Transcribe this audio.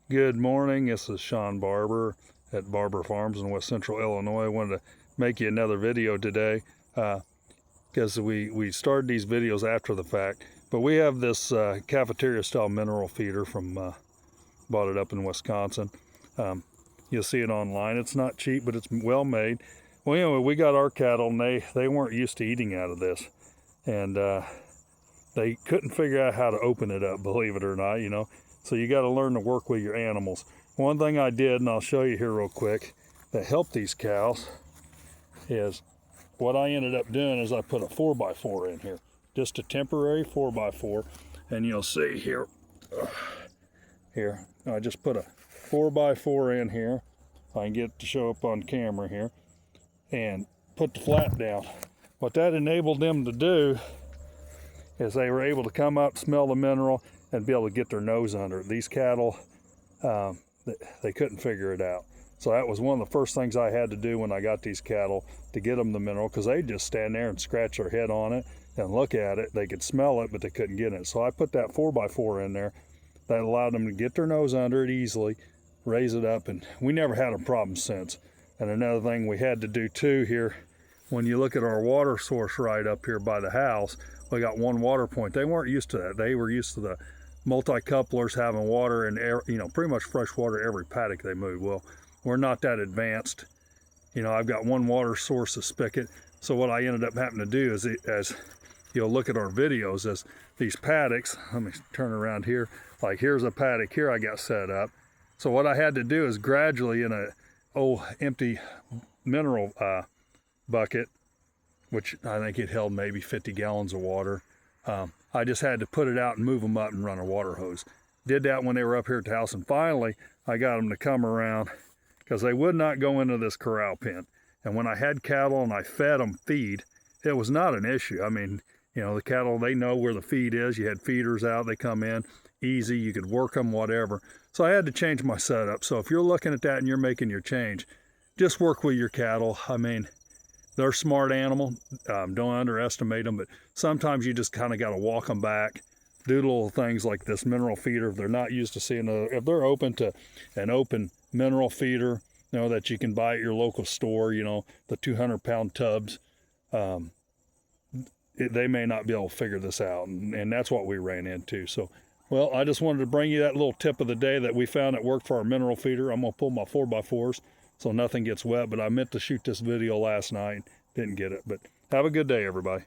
Good morning, this is Sean Barber at Barber Farms in West Central Illinois. I wanted to make you another video today because we started these videos after the fact. But we have this cafeteria style mineral feeder from, bought it up in Wisconsin. You'll see it online. It's not cheap, but it's well made. Well, anyway, we got our cattle and they weren't used to eating out of this. And they couldn't figure out how to open it up, believe it or not, you know. So you got to learn to work with your animals. One thing I did, and I'll show you here real quick, that helped these cows is what I ended up doing is I put a 4x4 in here, just a temporary 4x4, and you'll see here, I just put a 4x4 in here. If I can get it to show up on camera here, and put the flap down. What that enabled them to do is they were able to come up, smell the mineral, and be able to get their nose under it. These cattle, they couldn't figure it out. So that was one of the first things I had to do when I got these cattle to get them the mineral, because they'd just stand there and scratch their head on it and look at it. They could smell it, but they couldn't get it. So I put that 4x4 in there. That allowed them to get their nose under it easily, raise it up, and we never had a problem since. And another thing we had to do too here, when you look at our water source right up here by the house, we got one water point. They weren't used to that. They were used to the multi-couplers having water and air, you know, pretty much fresh water every paddock they move. Well, we're not that advanced. You know, I've got one water source, a spigot. So what I ended up having to do is, as you'll look at our videos, as these paddocks, let me turn around here, like here's a paddock here I got set up. So what I had to do is gradually in a empty mineral bucket, which I think it held maybe 50 gallons of water, I just had to put it out and move them up and run a water hose. Did that when they were up here at the house, and finally I got them to come around, because they would not go into this corral pen. And when I had cattle and I fed them feed, it was not an issue. I mean, you know, the cattle, they know where the feed is. You had feeders out, they come in easy, you could work them, whatever. So I had to change my setup. So if you're looking at that and you're making your change, just work with your cattle. I mean, they're a smart animal, don't underestimate them, but sometimes you just kind of got to walk them back, do little things like this mineral feeder. If they're not used to seeing if they're open to an open mineral feeder, you know, that you can buy at your local store, you know, the 200-pound tubs, they may not be able to figure this out, and that's what we ran into. So, well, I just wanted to bring you that little tip of the day that we found that worked for our mineral feeder. I'm going to pull my 4x4s so nothing gets wet, but I meant to shoot this video last night, didn't get it. But have a good day, everybody.